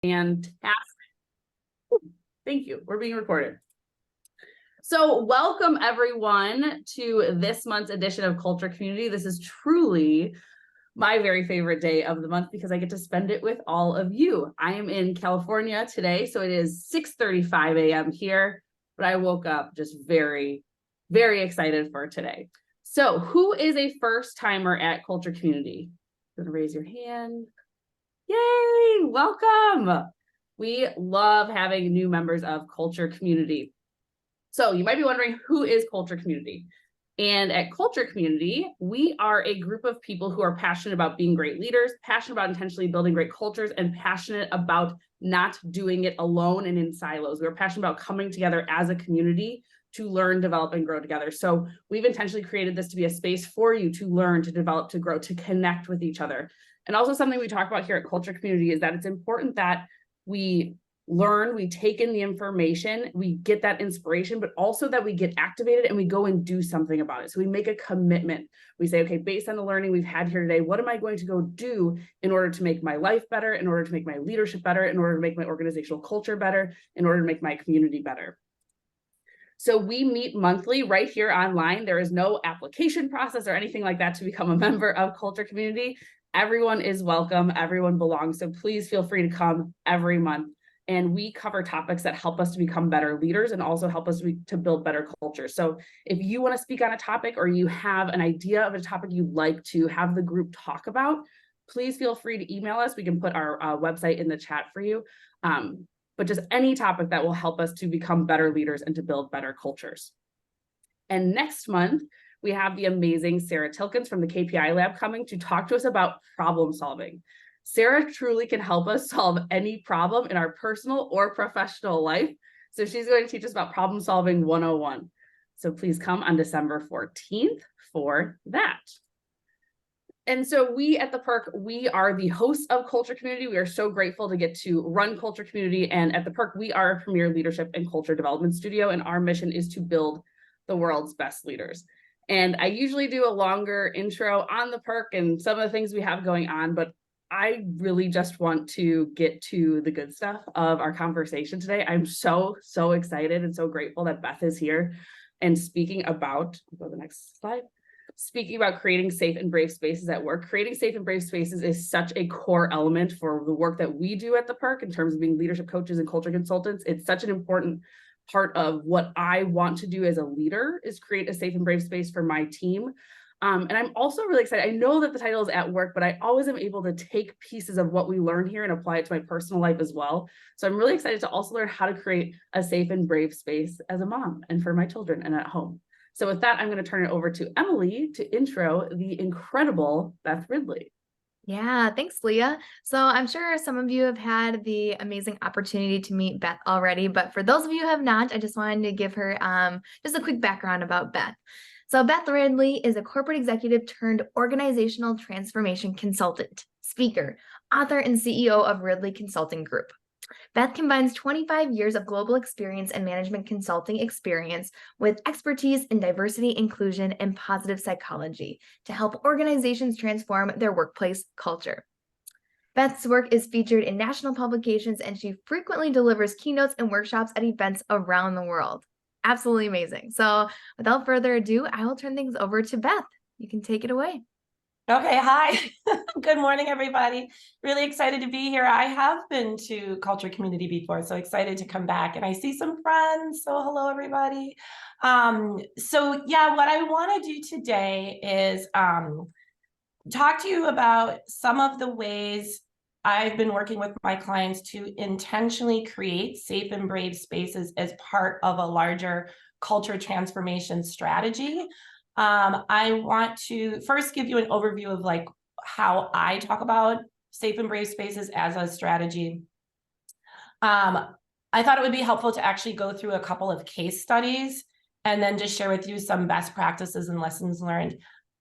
Fantastic. Thank you. We're being recorded. So welcome everyone to this month's edition of Culture Community. This is truly my very favorite day of the month because I get to spend it with all of you. I am in California today, so it is 6:35 a.m. here, but I woke up just very, very excited for today. So who is a first timer at Culture Community? You're gonna raise your hand. Yay, welcome. We love having new members of Culture Community. So you might be wondering, who is Culture Community? And at Culture Community, we are a group of people who are passionate about being great leaders, passionate about intentionally building great cultures, and passionate about not doing it alone and in silos. We're passionate about coming together as a community to learn, develop, and grow together. So we've intentionally created this to be a space for you to learn, to develop, to grow, to connect with each other. And also something we talk about here at Culture Community is that it's important that we learn, we take in the information, we get that inspiration, but also that we get activated and we go and do something about it. So we make a commitment. We say, okay, based on the learning we've had here today, what am I going to go do in order to make my life better, in order to make my leadership better, in order to make my organizational culture better, in order to make my community better? So we meet monthly right here online. There is no application process or anything like that to become a member of Culture Community. Everyone is welcome, everyone belongs. So please feel free to come every month. And we cover topics that help us to become better leaders and also help us to build better culture. So if you want to speak on a topic or you have an idea of a topic you'd like to have the group talk about, please feel free to email us. We can put our website in the chat for you. But just any topic that will help us to become better leaders and to build better cultures. And next month, we have the amazing Sarah Tilkins from the KPI Lab coming to talk to us about problem solving. Sarah truly can help us solve any problem in our personal or professional life. So she's going to teach us about problem solving 101. So please come on December 14th for that. And so we at the Perk, we are the hosts of Culture Community. We are so grateful to get to run Culture Community. And at the Perk, we are a premier leadership and culture development studio. And our mission is to build the world's best leaders. And I usually do a longer intro on the Perk and some of the things we have going on, but I really just want to get to the good stuff of our conversation today. I'm so excited and so grateful that Beth is here and speaking about, go to the next slide, speaking about creating safe and brave spaces at work. Creating safe and brave spaces is such a core element for the work that we do at the Perk in terms of being leadership coaches and culture consultants. It's such an important part of what I want to do as a leader is create a safe and brave space for my team. And I'm also really excited. I know that the title is at work, but I always am able to take pieces of what we learn here and apply it to my personal life as well. So I'm really excited to also learn how to create a safe and brave space as a mom and for my children and at home. So with that, I'm going to turn it over to Emily to intro the incredible Beth Ridley. Yeah, thanks, Leah. So I'm sure some of you have had the amazing opportunity to meet Beth already, but for those of you who have not, I just wanted to give her just a quick background about Beth. So Beth Ridley is a corporate executive turned organizational transformation consultant, speaker, author, and CEO of Ridley Consulting Group. Beth combines 25 years of global experience and management consulting experience with expertise in diversity, inclusion, and positive psychology to help organizations transform their workplace culture. Beth's work is featured in national publications, and she frequently delivers keynotes and workshops at events around the world. Absolutely amazing. So without further ado, I will turn things over to Beth. You can take it away. Okay, hi. Good morning, everybody. Really excited to be here. I have been to Culture Community before, so excited to come back. And I see some friends, so hello, everybody. So yeah, what I want to do today is talk to you about some of the ways I've been working with my clients to intentionally create safe and brave spaces as part of a larger culture transformation strategy. I want to first give you an overview of like how I talk about safe and brave spaces as a strategy. I thought it would be helpful to actually go through a couple of case studies and then just share with you some best practices and lessons learned.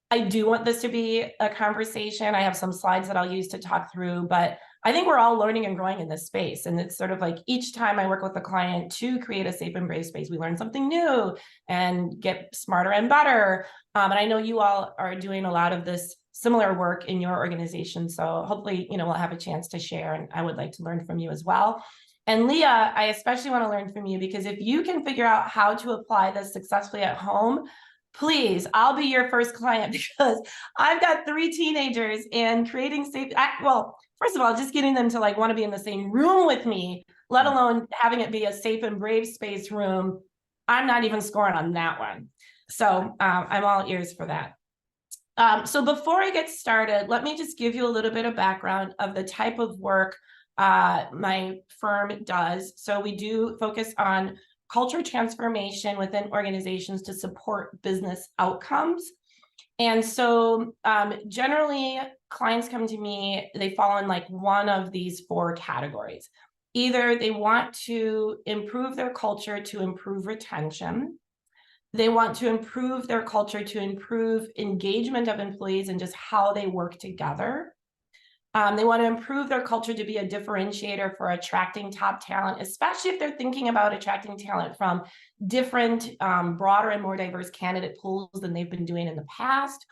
I do want this to be a conversation. I have some slides that I'll use to talk through, but I think we're all learning and growing in this space. And it's sort of like each time I work with a client to create a safe and brave space, we learn something new and get smarter and better. And I know you all are doing a lot of this similar work in your organization. So hopefully, we'll have a chance to share, and I would like to learn from you as well. And Leah, I especially want to learn from you, because if you can figure out how to apply this successfully at home, please, I'll be your first client, because I've got 3 teenagers, and creating safe, well, first of all, just getting them to want to be in the same room with me, let alone having it be a safe and brave space room. I'm not even scoring on that one. So I'm all ears for that. So before I get started, let me just give you a little bit of background of the type of work my firm does. So we do focus on culture transformation within organizations to support business outcomes. And so generally, clients come to me, they fall in one of these 4 categories. Either they want to improve their culture to improve retention. They want to improve their culture to improve engagement of employees and just how they work together. They want to improve their culture to be a differentiator for attracting top talent, especially if they're thinking about attracting talent from different, broader and more diverse candidate pools than they've been doing in the past.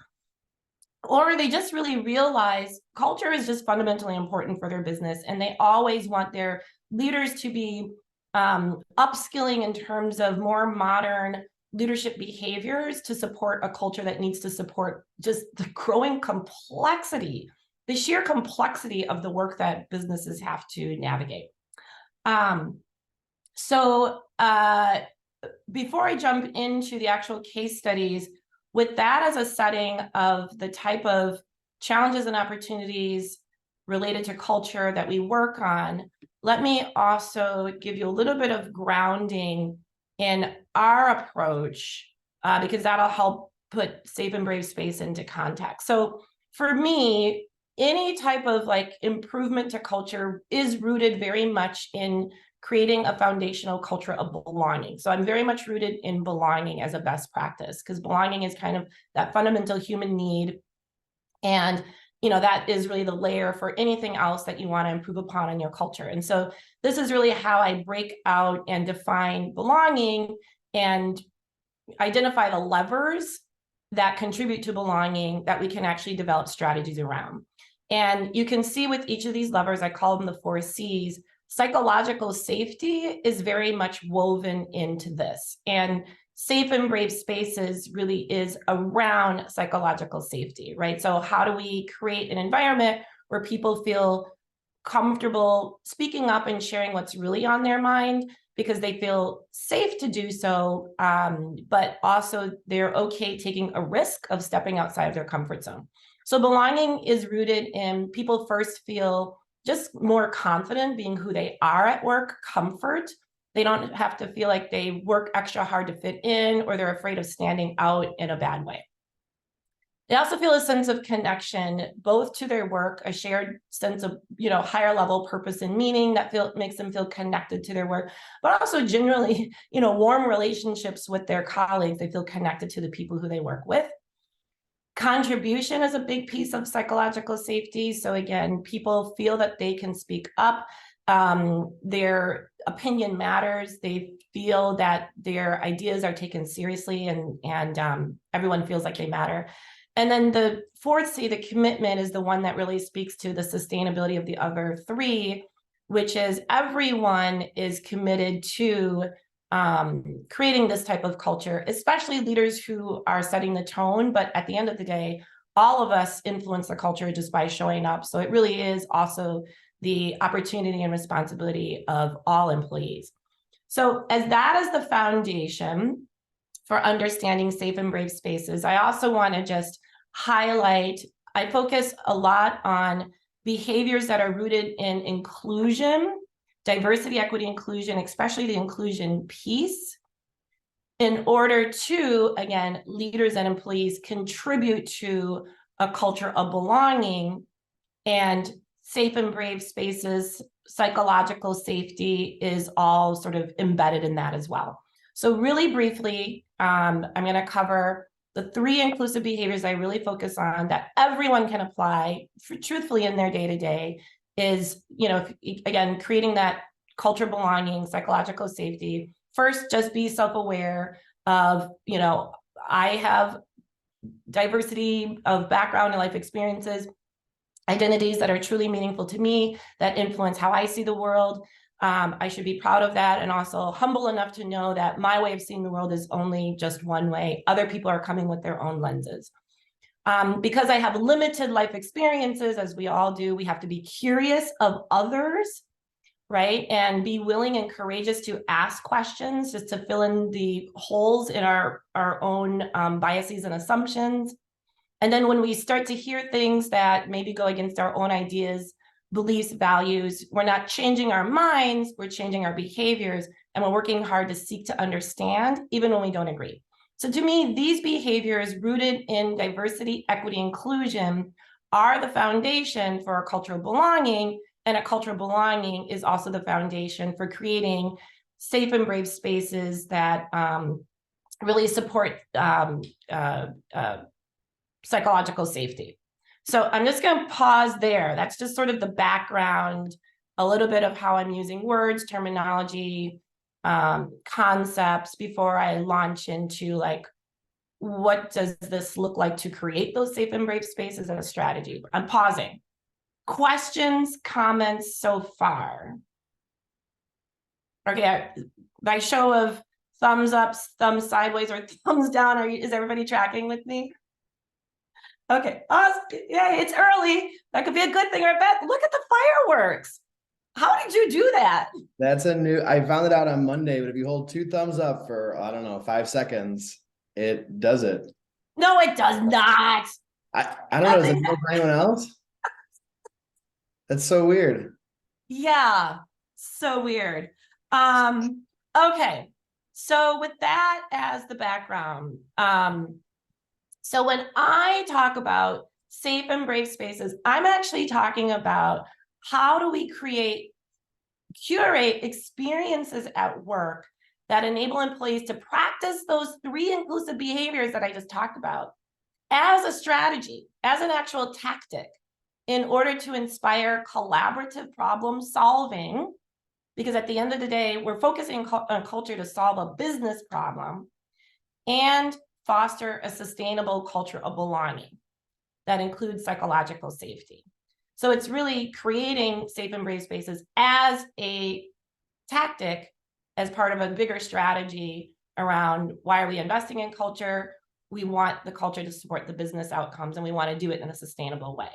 Or they just really realize culture is just fundamentally important for their business, and they always want their leaders to be upskilling in terms of more modern leadership behaviors to support a culture that needs to support just the growing complexity, the sheer complexity of the work that businesses have to navigate. So before I jump into the actual case studies, with that as a setting of the type of challenges and opportunities related to culture that we work on, let me also give you a little bit of grounding in our approach, because that'll help put safe and brave space into context. So for me, any type of improvement to culture is rooted very much in creating a foundational culture of belonging. So I'm very much rooted in belonging as a best practice, because belonging is kind of that fundamental human need. And that is really the layer for anything else that you want to improve upon in your culture. And so this is really how I break out and define belonging and identify the levers that contribute to belonging that we can actually develop strategies around. And you can see with each of these levers, I call them the 4 C's. Psychological safety is very much woven into this. And safe and brave spaces really is around psychological safety, right? So how do we create an environment where people feel comfortable speaking up and sharing what's really on their mind, because they feel safe to do so, but also they're okay taking a risk of stepping outside of their comfort zone. So belonging is rooted in people first feel just more confident being who they are at work, comfort. They don't have to feel like they work extra hard to fit in, or they're afraid of standing out in a bad way. They also feel a sense of connection, both to their work, a shared sense of, higher level purpose and meaning that makes them feel connected to their work, but also generally, warm relationships with their colleagues. They feel connected to the people who they work with. Contribution is a big piece of psychological safety. So again, people feel that they can speak up. Their opinion matters. They feel that their ideas are taken seriously, and everyone feels like they matter. And then the 4th C, the commitment, is the one that really speaks to the sustainability of the other 3, which is everyone is committed to creating this type of culture, especially leaders who are setting the tone. But at the end of the day, all of us influence the culture just by showing up. So it really is also the opportunity and responsibility of all employees. So as that is the foundation for understanding safe and brave spaces, I also want to just highlight, I focus a lot on behaviors that are rooted in inclusion, diversity, equity, inclusion, especially the inclusion piece, in order to, again, leaders and employees contribute to a culture of belonging. And safe and brave spaces, psychological safety is all sort of embedded in that as well. So really briefly, I'm going to cover the 3 inclusive behaviors I really focus on that everyone can apply truthfully in their day-to-day. is, again, creating that culture of belonging, psychological safety. First, just be self-aware of, I have diversity of background and life experiences, identities that are truly meaningful to me, that influence how I see the world. I should be proud of that, and also humble enough to know that my way of seeing the world is only just one way. Other people are coming with their own lenses. Because I have limited life experiences, as we all do, we have to be curious of others, right? And be willing and courageous to ask questions just to fill in the holes in our own biases and assumptions. And then when we start to hear things that maybe go against our own ideas, beliefs, values, we're not changing our minds, we're changing our behaviors, and we're working hard to seek to understand, even when we don't agree. So to me, these behaviors rooted in diversity, equity, inclusion are the foundation for a cultural belonging, and a cultural belonging is also the foundation for creating safe and brave spaces that really support psychological safety. So I'm just going to pause there. That's just sort of the background, a little bit of how I'm using words, terminology, concepts before I launch into like, what does this look like to create those safe and brave spaces and a strategy? I'm pausing. Questions, comments so far? Okay, by show of thumbs up, thumbs sideways, or thumbs down, is everybody tracking with me? Okay, awesome. Yeah, it's early. That could be a good thing or a bad. Look at the fireworks. How did you do that? That's I found it out on Monday, but if you hold 2 thumbs up for, I don't know, 5 seconds, it does it. No, it does not. I don't know, does it work for anyone else? That's so weird. Yeah, so weird. Okay, so with that as the background, so when I talk about safe and brave spaces, I'm actually talking about how do we curate experiences at work that enable employees to practice those 3 inclusive behaviors that I just talked about as a strategy, as an actual tactic, in order to inspire collaborative problem solving. Because at the end of the day, we're focusing on culture to solve a business problem and foster a sustainable culture of belonging that includes psychological safety. So it's really creating safe and brave spaces as a tactic, as part of a bigger strategy around why are we investing in culture? We want the culture to support the business outcomes, and we want to do it in a sustainable way.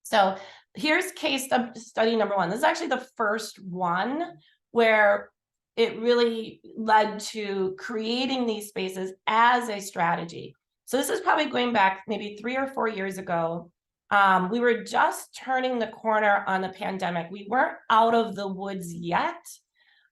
So here's case study number 1. This is actually the first one where it really led to creating these spaces as a strategy. So this is probably going back maybe 3 or 4 years ago. We were just turning the corner on the pandemic. We weren't out of the woods yet.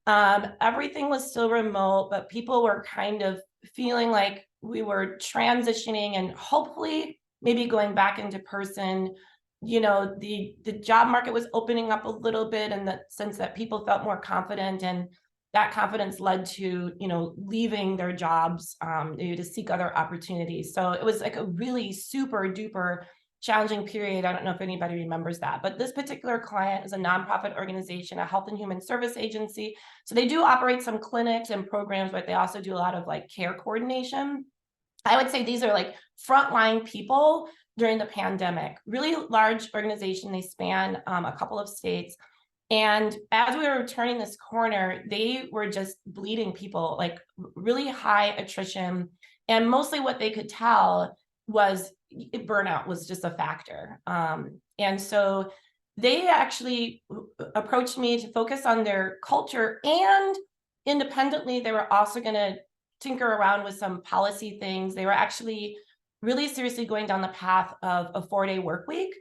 Everything was still remote, but people were kind of feeling like we were transitioning and hopefully maybe going back into person. The job market was opening up a little bit in the sense that people felt more confident, and that confidence led to, leaving their jobs to seek other opportunities. So it was like a really super duper challenging period. I don't know if anybody remembers that, but this particular client is a nonprofit organization, a health and human service agency. So they do operate some clinics and programs, but they also do a lot of like care coordination. I would say these are like frontline people during the pandemic. Really large organization. They span a couple of states. And as we were turning this corner, they were just bleeding people, like really high attrition. And mostly what they could tell was burnout was just a factor. And so they actually approached me to focus on their culture, and independently, they were also going to tinker around with some policy things. They were actually really seriously going down the path of a 4-day work week.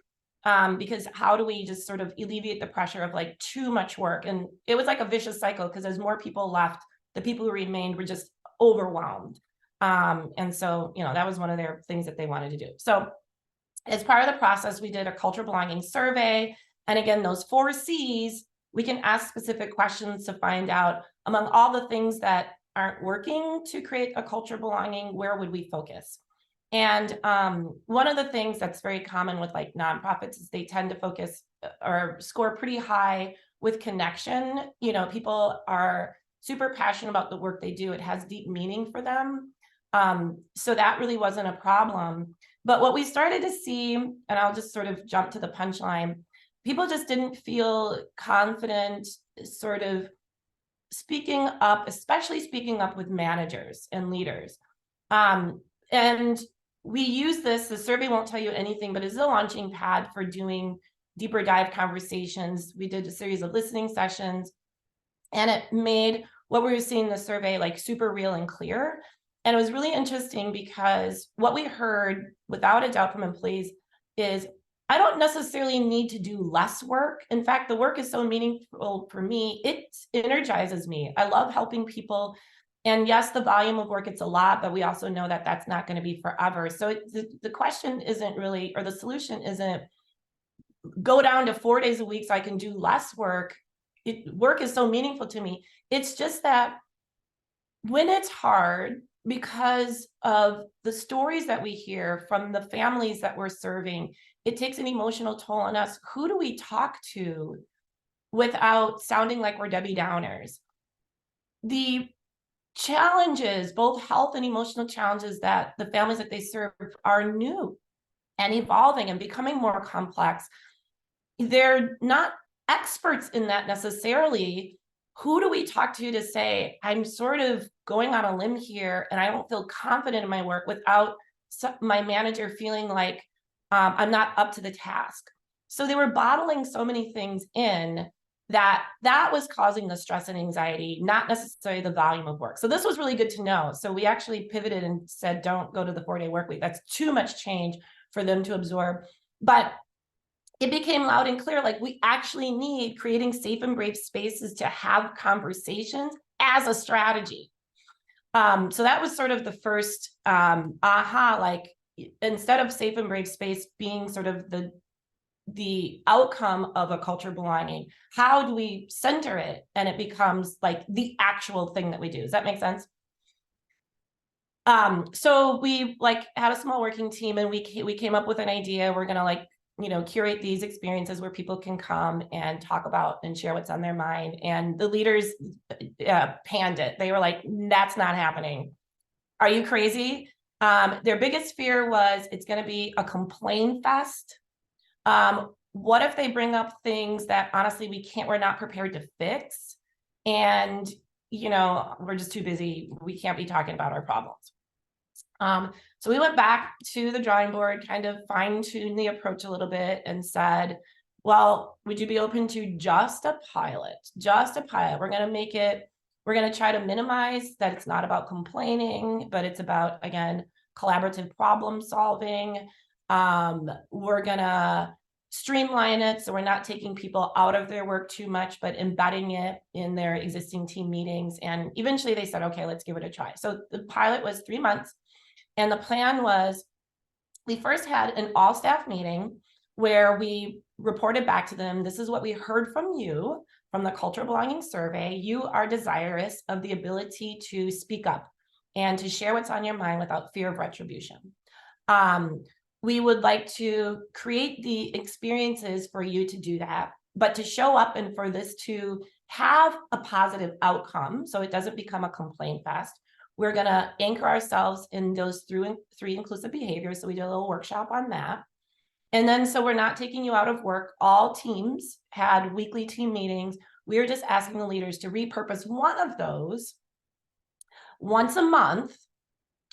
Because how do we just sort of alleviate the pressure of like too much work? And it was like a vicious cycle, because as more people left, the people who remained were just overwhelmed. And so, that was one of their things that they wanted to do. So as part of the process, we did a cultural belonging survey. And again, those 4 C's, we can ask specific questions to find out, among all the things that aren't working to create a culture of belonging, where would we focus? And one of the things that's very common with like nonprofits is they tend to focus or score pretty high with connection. You know, people are super passionate about the work they do. It has deep meaning for them. So that really wasn't a problem. But what we started to see, and I'll just sort of jump to the punchline, people just didn't feel confident sort of speaking up, especially speaking up with managers and leaders. And we use this, the survey won't tell you anything, but it's a launching pad for doing deeper dive conversations. We did a series of listening sessions, and it made what we were seeing in the survey like super real and clear. And it was really interesting because what we heard without a doubt from employees is, I don't necessarily need to do less work. In fact, the work is so meaningful for me, it energizes me. I love helping people. And yes, the volume of work, it's a lot, but we also know that that's not going to be forever. So the question isn't really, or the solution isn't go down to 4 days a week so I can do less work. Work is so meaningful to me. It's just that when it's hard, because of the stories that we hear from the families that we're serving, it takes an emotional toll on us. Who do we talk to without sounding like we're Debbie Downers? The challenges, both health and emotional challenges that the families that they serve are new and evolving and becoming more complex. They're not experts in that necessarily. Who do we talk to say, I'm sort of going on a limb here and I don't feel confident in my work without my manager feeling like I'm not up to the task? So they were bottling so many things in that was causing the stress and anxiety, not necessarily the volume of work. So this was really good to know. So we actually pivoted and said, don't go to the 4-day work week. That's too much change for them to absorb. But it became loud and clear, like we actually need creating safe and brave spaces to have conversations as a strategy. So that was sort of the first aha, like instead of safe and brave space being sort of the outcome of a culture of belonging, how do we center it and it becomes like the actual thing that we do? Does that make sense? So we like had a small working team and we came up with an idea. We're gonna like, you know, curate these experiences where people can come and talk about and share what's on their mind. And the leaders panned it. They were like, that's not happening. Are you crazy? Their biggest fear was it's going to be a complain fest. What if they bring up things that honestly we're not prepared to fix? And, you know, we're just too busy. We can't be talking about our problems. So we went back to the drawing board, kind of fine-tuned the approach a little bit and said, well, would you be open to just a pilot? Just a pilot. We're going to try to minimize that it's not about complaining, but it's about, again, collaborative problem solving. We're going to streamline it so we're not taking people out of their work too much, but embedding it in their existing team meetings. And eventually they said, okay, let's give it a try. So the pilot was 3 months. And the plan was, we first had an all staff meeting where we reported back to them, this is what we heard from you from the Cultural Belonging Survey. You are desirous of the ability to speak up and to share what's on your mind without fear of retribution. We would like to create the experiences for you to do that, but to show up and for this to have a positive outcome so it doesn't become a complaint fest. We're going to anchor ourselves in those three inclusive behaviors. So we did a little workshop on that. And then, so we're not taking you out of work. All teams had weekly team meetings. We were just asking the leaders to repurpose one of those once a month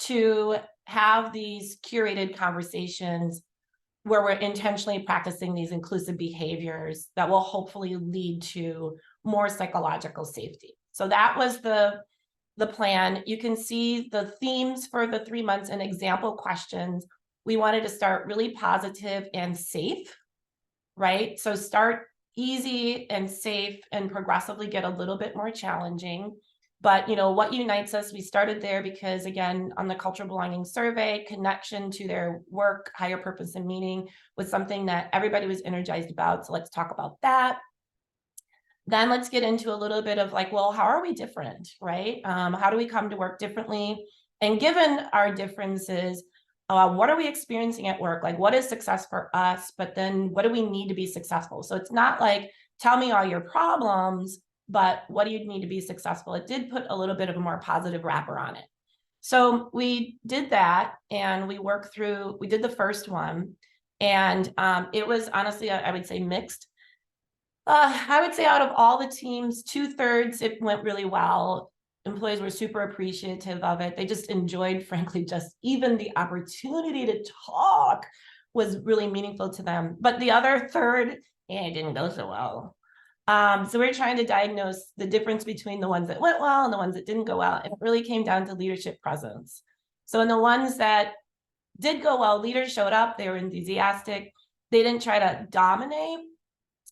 to have these curated conversations where we're intentionally practicing these inclusive behaviors that will hopefully lead to more psychological safety. So that was the plan. You can see the themes for the 3 months and example questions. We wanted to start really positive and safe, right? So start easy and safe and progressively get a little bit more challenging. But, you know, what unites us, we started there because, again, on the Cultural Belonging Survey, connection to their work, higher purpose and meaning was something that everybody was energized about. So let's talk about that. Then let's get into a little bit of like, well, how are we different, right? How do we come to work differently? And given our differences, what are we experiencing at work? Like, what is success for us? But then what do we need to be successful? So it's not like, tell me all your problems, but what do you need to be successful? It did put a little bit of a more positive wrapper on it. So we did that, and we did the first one, and it was honestly, I would say mixed. I would say out of all the teams, 2/3, it went really well. Employees were super appreciative of it. They just enjoyed, frankly, just even the opportunity to talk was really meaningful to them. But the other third, it didn't go so well. So we're trying to diagnose the difference between the ones that went well and the ones that didn't go well. And it really came down to leadership presence. So in the ones that did go well, leaders showed up, they were enthusiastic. They didn't try to dominate,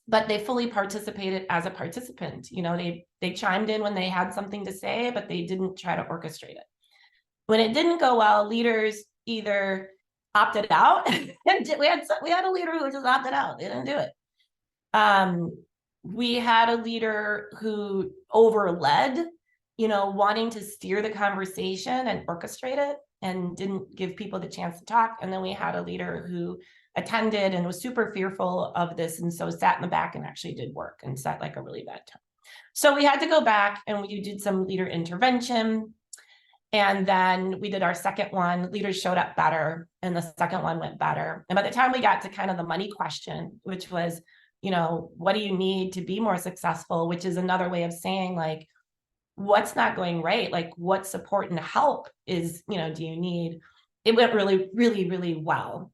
but they fully participated as a participant. You know, they chimed in when they had something to say, but they didn't try to orchestrate it. When it didn't go well, leaders either opted out, and we had a leader who just opted out. They didn't do it. We had a leader who overled, you know, wanting to steer the conversation and orchestrate it, and didn't give people the chance to talk. And then we had a leader who attended and was super fearful of this, and so sat in the back and actually did work and set like a really bad tone. So we had to go back and we did some leader intervention. And then we did our second one. Leaders showed up better, and the second one went better. And by the time we got to kind of the money question, which was, you know, what do you need to be more successful? Which is another way of saying, like, what's not going right? Like, what support and help is, you know, do you need? It went really, really, really well.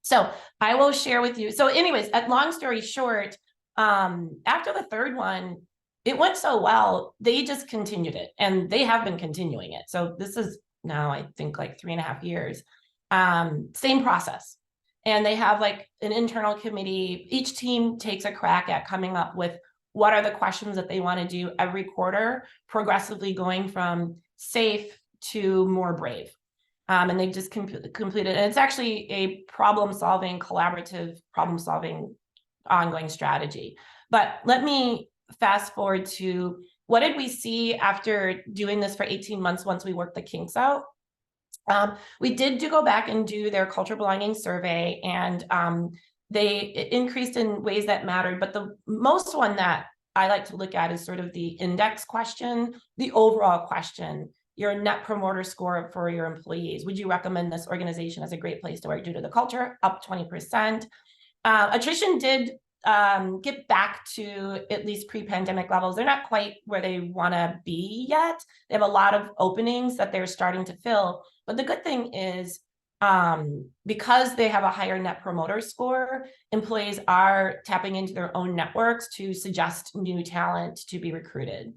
So I will share with you. So anyways, long story short, after the third one, it went so well, they just continued it, and they have been continuing it. So this is now, I think, like 3.5 years, same process. And they have like an internal committee. Each team takes a crack at coming up with what are the questions that they want to do every quarter, progressively going from safe to more brave. And they've just completed, and it's actually a collaborative problem-solving ongoing strategy. But let me fast forward to, what did we see after doing this for 18 months once we worked the kinks out? We did go back and do their culture belonging survey, and they increased in ways that mattered. But the most one that I like to look at is sort of the index question, the overall question, your net promoter score for your employees. Would you recommend this organization as a great place to work due to the culture? Up 20%. Attrition did get back to at least pre-pandemic levels. They're not quite where they want to be yet. They have a lot of openings that they're starting to fill. But the good thing is, because they have a higher net promoter score, employees are tapping into their own networks to suggest new talent to be recruited.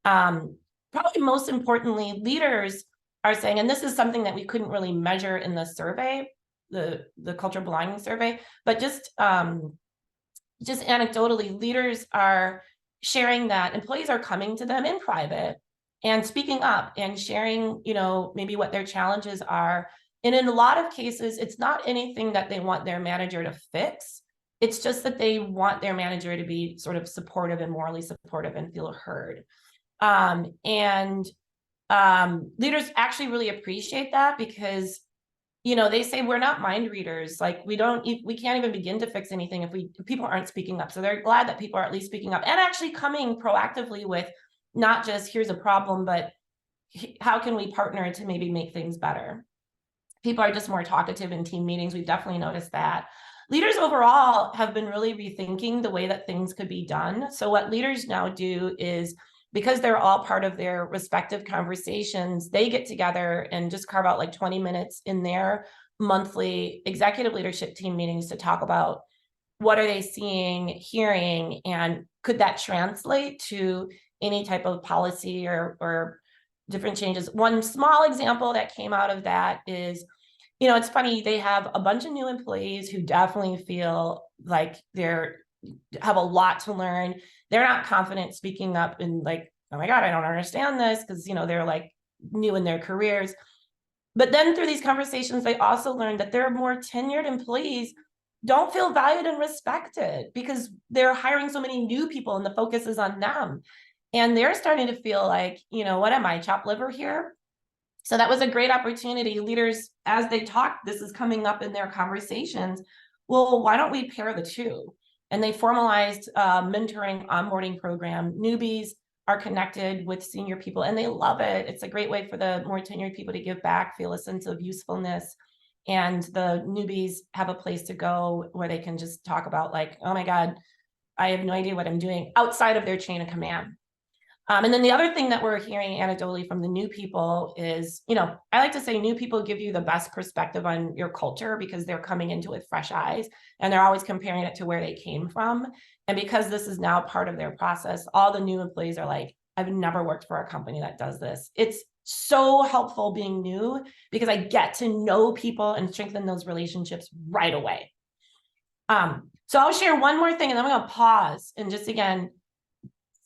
Probably most importantly, leaders are saying, and this is something that we couldn't really measure in the survey, the culture belonging survey, but just anecdotally, leaders are sharing that employees are coming to them in private and speaking up and sharing, you know, maybe what their challenges are. And in a lot of cases, it's not anything that they want their manager to fix. It's just that they want their manager to be sort of supportive and morally supportive and feel heard. Leaders actually really appreciate that, because, you know, they say we're not mind readers. Like, we can't even begin to fix anything if people aren't speaking up. So they're glad that people are at least speaking up and actually coming proactively with not just here's a problem, but how can we partner to maybe make things better? People are just more talkative in team meetings. We've definitely noticed that. Leaders overall have been really rethinking the way that things could be done. So what leaders now do is, because they're all part of their respective conversations, they get together and just carve out like 20 minutes in their monthly executive leadership team meetings to talk about what are they seeing, hearing, and could that translate to any type of policy or different changes. One small example that came out of that is, you know, it's funny, they have a bunch of new employees who definitely feel like have a lot to learn. They're not confident speaking up and like, oh my God, I don't understand this, because, you know, they're like new in their careers. But then through these conversations, they also learned that their more tenured employees don't feel valued and respected because they're hiring so many new people and the focus is on them. And they're starting to feel like, you know, what am I, chopped liver here? So that was a great opportunity. Leaders, as they talk, this is coming up in their conversations. Well, why don't we pair the two? And they formalized a mentoring onboarding program. Newbies are connected with senior people and they love it. It's a great way for the more tenured people to give back, feel a sense of usefulness. And the newbies have a place to go where they can just talk about like, oh my God, I have no idea what I'm doing outside of their chain of command. And then the other thing that we're hearing anecdotally from the new people is, I like to say new people give you the best perspective on your culture because they're coming into it with fresh eyes and they're always comparing it to where they came from. And because this is now part of their process, all the new employees are like, I've never worked for a company that does this. It's so helpful being new because I get to know people and strengthen those relationships right away. So I'll share one more thing and then I'm going to pause and just again,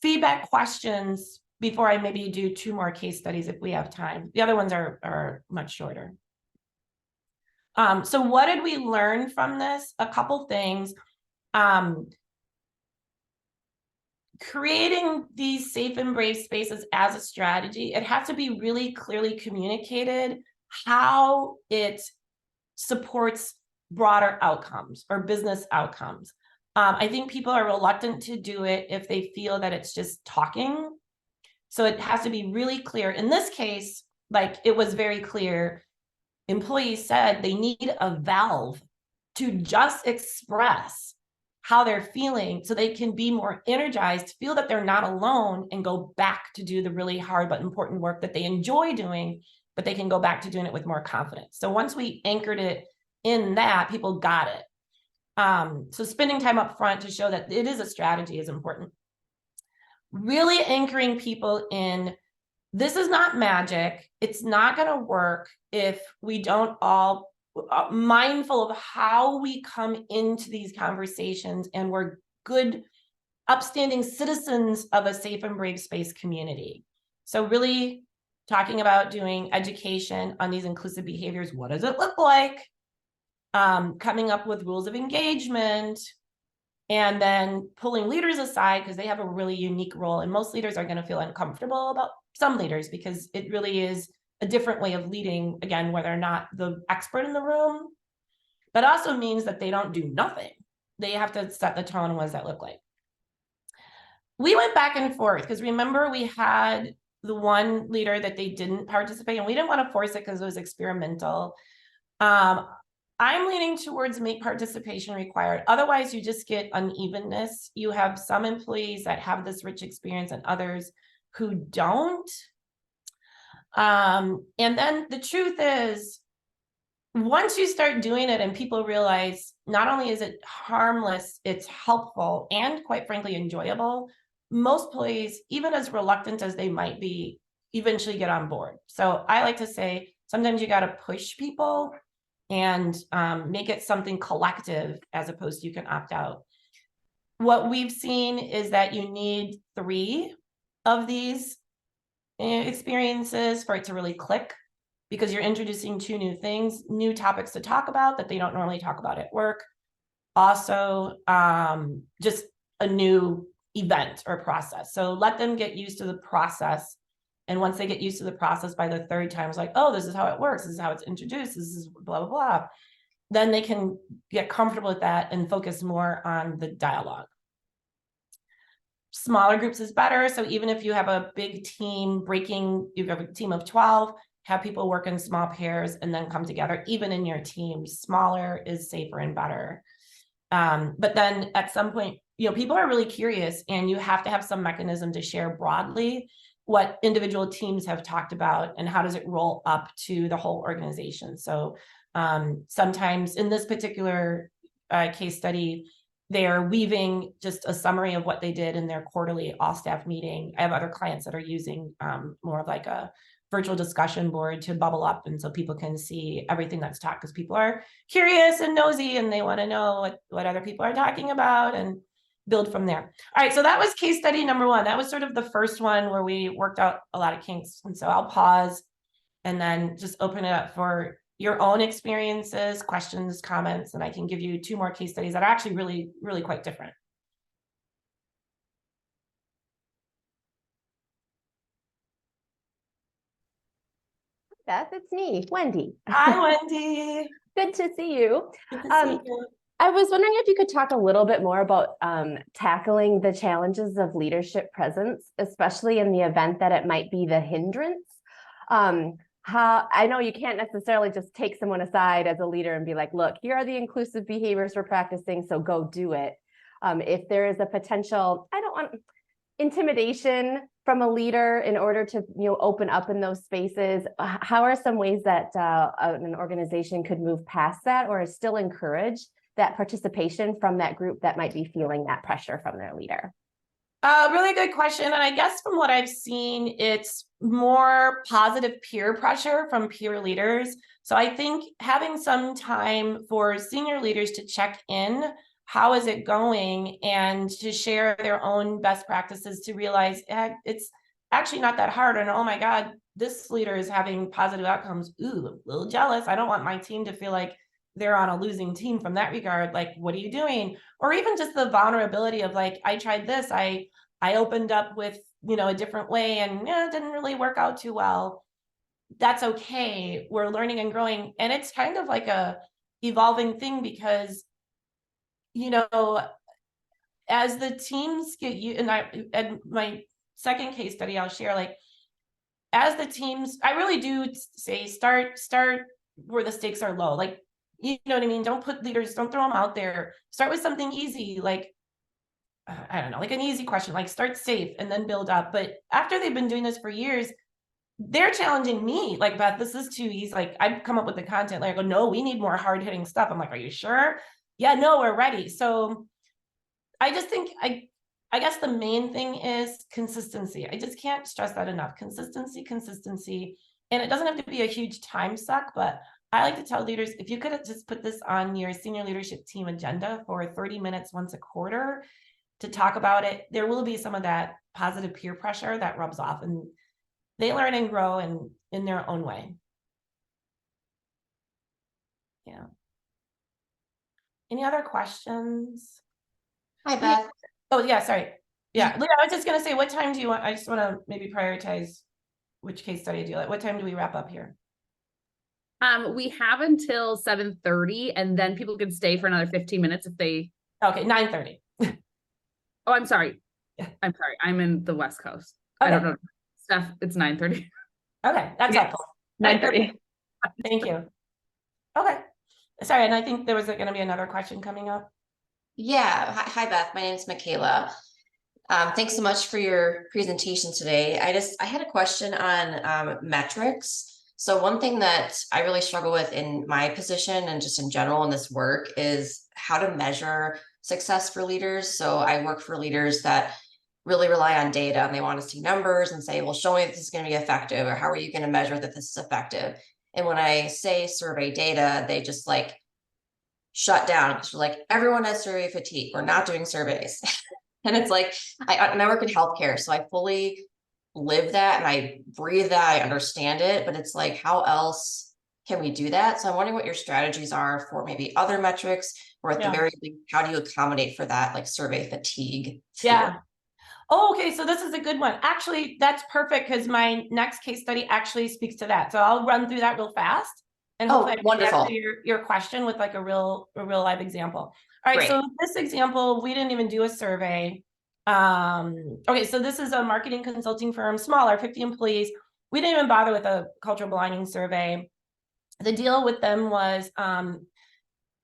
feedback questions before I maybe do 2 more case studies if we have time. The other ones are much shorter. So what did we learn from this? A couple things. Creating these safe and brave spaces as a strategy, it has to be really clearly communicated how it supports broader outcomes or business outcomes. I think people are reluctant to do it if they feel that it's just talking. So it has to be really clear. In this case, like it was very clear, employees said they need a valve to just express how they're feeling so they can be more energized, feel that they're not alone and go back to do the really hard but important work that they enjoy doing, but they can go back to doing it with more confidence. So once we anchored it in that, people got it. So spending time up front to show that it is a strategy is important. Really anchoring people in, this is not magic. It's not going to work if we don't all mindful of how we come into these conversations and we're good, upstanding citizens of a safe and brave space community. So really talking about doing education on these inclusive behaviors. What does it look like? Coming up with rules of engagement, and then pulling leaders aside because they have a really unique role. And most leaders are going to feel uncomfortable about some leaders because it really is a different way of leading, again, where they're not the expert in the room, but also means that they don't do nothing. They have to set the tone. What does that look like? We went back and forth because remember we had the one leader that they didn't participate and we didn't want to force it because it was experimental. I'm leaning towards make participation required. Otherwise, you just get unevenness. You have some employees that have this rich experience and others who don't. And then the truth is, once you start doing it and people realize not only is it harmless, it's helpful and quite frankly enjoyable, most employees, even as reluctant as they might be, eventually get on board. So I like to say, sometimes you got to push people and make it something collective as opposed to you can opt out. What we've seen is that you need 3 of these experiences for it to really click because you're introducing 2 new things, new topics to talk about that they don't normally talk about at work. Also, just a new event or process. So let them get used to the process. And once they get used to the process by the 3rd time, it's like, oh, this is how it works. This is how it's introduced. This is blah, blah, blah. Then they can get comfortable with that and focus more on the dialogue. Smaller groups is better. So even if you have a big team you have a team of 12, have people work in small pairs and then come together, even in your team. Smaller is safer and better. But then at some point, people are really curious and you have to have some mechanism to share broadly what individual teams have talked about and how does it roll up to the whole organization. So sometimes in this particular case study, they're weaving just a summary of what they did in their quarterly all staff meeting. I have other clients that are using more of like a virtual discussion board to bubble up. And so people can see everything that's taught because people are curious and nosy and they want to know what other people are talking about and build from there. All right, so that was case study number 1. That was sort of the first one where we worked out a lot of kinks. And so I'll pause and then just open it up for your own experiences, questions, comments, and I can give you 2 more case studies that are actually really, really quite different. Beth, it's me, Wendy. Hi, Wendy. Good to see you. Good to see you. I was wondering if you could talk a little bit more about tackling the challenges of leadership presence, especially in the event that it might be the hindrance. How I know you can't necessarily just take someone aside as a leader and be like, look, here are the inclusive behaviors we're practicing, so go do it. If there is a potential, I don't want intimidation from a leader in order to open up in those spaces, how are some ways that an organization could move past that or still encourage that participation from that group that might be feeling that pressure from their leader? Really good question. And I guess from what I've seen, it's more positive peer pressure from peer leaders. So I think having some time for senior leaders to check in, how is it going, and to share their own best practices to realize it's actually not that hard. And oh my God, this leader is having positive outcomes. Ooh, I'm a little jealous. I don't want my team to feel like they're on a losing team from that regard. Like, what are you doing? Or even just the vulnerability of like, I tried this, I opened up with, a different way and it didn't really work out too well. That's okay. We're learning and growing. And it's kind of like a evolving thing because, as the teams get you, and my second case study, I'll share, like, as the teams, I really do say, start where the stakes are low. Like, you know what I mean? Don't throw them out there. Start with something easy, like, I don't know, like an easy question, like start safe and then build up. But after they've been doing this for years, they're challenging me, like, Beth, this is too easy. Like, I come up with the content, like, I go, no, we need more hard hitting stuff. I'm like, are you sure? Yeah, no, we're ready. So I just think, I guess the main thing is consistency. I just can't stress that enough. Consistency. And it doesn't have to be a huge time suck, but I like to tell leaders, if you could just put this on your senior leadership team agenda for 30 minutes once a quarter to talk about it, there will be some of that positive peer pressure that rubs off and they learn and grow in their own way. Yeah. Any other questions? Hi, Beth. Oh, yeah, sorry. Yeah, Leah, I was just gonna say, what time do you want? I just want to maybe prioritize which case study do you like. What time do we wrap up here? We have until 7:30 and then people can stay for another 15 minutes if they. Okay, 9:30. Oh, I'm sorry. Yeah. I'm sorry. I'm in the West Coast. Okay. I don't know. Steph, it's 9:30. Okay, that's Yes. helpful. 9:30. Thank you. Okay. Sorry, and I think there was going to be another question coming up. Yeah. Hi, Beth. My name is Michaela. Thanks so much for your presentation today. I had a question on metrics. So one thing that I really struggle with in my position and just in general in this work is how to measure success for leaders. So I work for leaders that really rely on data and they want to see numbers and say, well, show me that this is going to be effective, or how are you going to measure that this is effective? And when I say survey data, they just like shut down because we're like, everyone has survey fatigue. We're not doing surveys. And it's like, I work in healthcare, so I fully live that and I breathe that, I understand it, but it's like, how else can we do that? So I'm wondering what your strategies are for maybe other metrics, or at the very least, how do you accommodate for that, like survey fatigue? Yeah. Oh, okay. So this is a good one. Actually, that's perfect because my next case study actually speaks to that. So I'll run through that real fast. And hopefully I can wonderful. answer your question with like a real live example. All right. Great. So this example, we didn't even do a survey. Okay. So this is a marketing consulting firm, smaller, 50 employees. We didn't even bother with a cultural belonging survey. The deal with them was,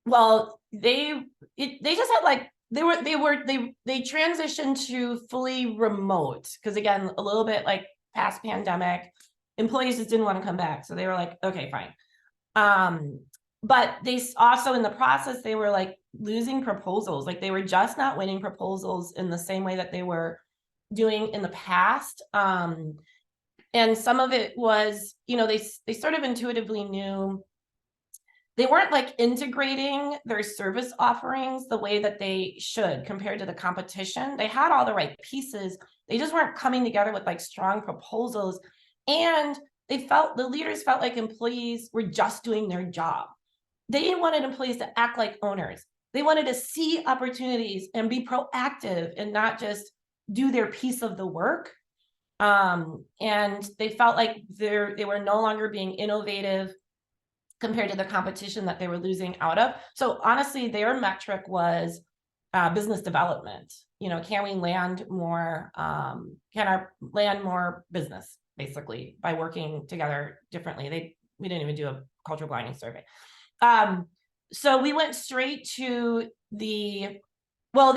well, they just had like, they transitioned to fully remote because, again, a little bit like past pandemic, employees just didn't want to come back. So they were like, okay, fine. But they also, in the process, they were like losing proposals. Like they were just not winning proposals in the same way that they were doing in the past. And some of it was, they sort of intuitively knew they weren't like integrating their service offerings the way that they should compared to the competition. They had all the right pieces. They just weren't coming together with like strong proposals. And the leaders felt like employees were just doing their job. They wanted employees to act like owners. They wanted to see opportunities and be proactive and not just do their piece of the work. And they felt like they were no longer being innovative compared to the competition that they were losing out of. So honestly, their metric was business development. You know, can we land more, land more business, basically, by working together differently. We didn't even do a cultural blinding survey. So we went straight to I'll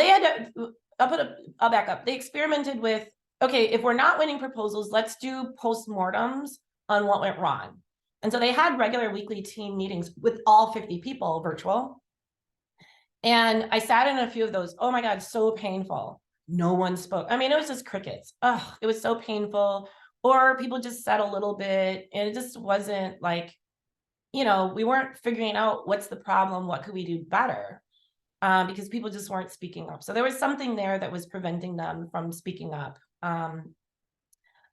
back up. They experimented with, okay, if we're not winning proposals, let's do postmortems on what went wrong. And so they had regular weekly team meetings with all 50 people virtual. And I sat in a few of those. Oh my God, so painful. No one spoke. I mean, it was just crickets. Oh, it was so painful. Or people just said a little bit, and it just wasn't like, you know, we weren't figuring out what's the problem, what could we do better? Because people just weren't speaking up. So there was something there that was preventing them from speaking up.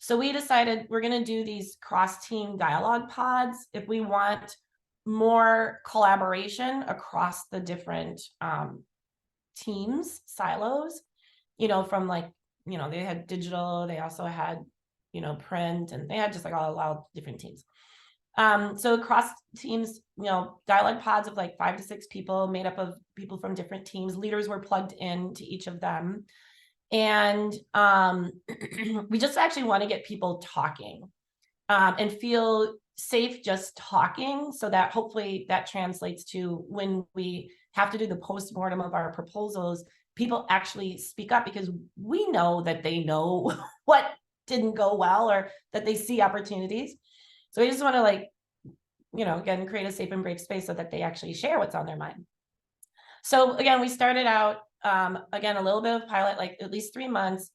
So we decided we're going to do these cross-team dialogue pods if we want more collaboration across the different teams, silos, you know, from like, you know, they had digital, they also had, you know, print, and they had just like all different teams. So across teams, you know, dialogue pods of like 5 to 6 people made up of people from different teams. Leaders were plugged into each of them. And we just actually want to get people talking and feel safe just talking, so that hopefully that translates to when we have to do the postmortem of our proposals, people actually speak up, because we know that they know what didn't go well or that they see opportunities. So we just want to, like, you know, again, create a safe and brave space so that they actually share what's on their mind. So again, we started out, again, a little bit of pilot, like at least 3 months,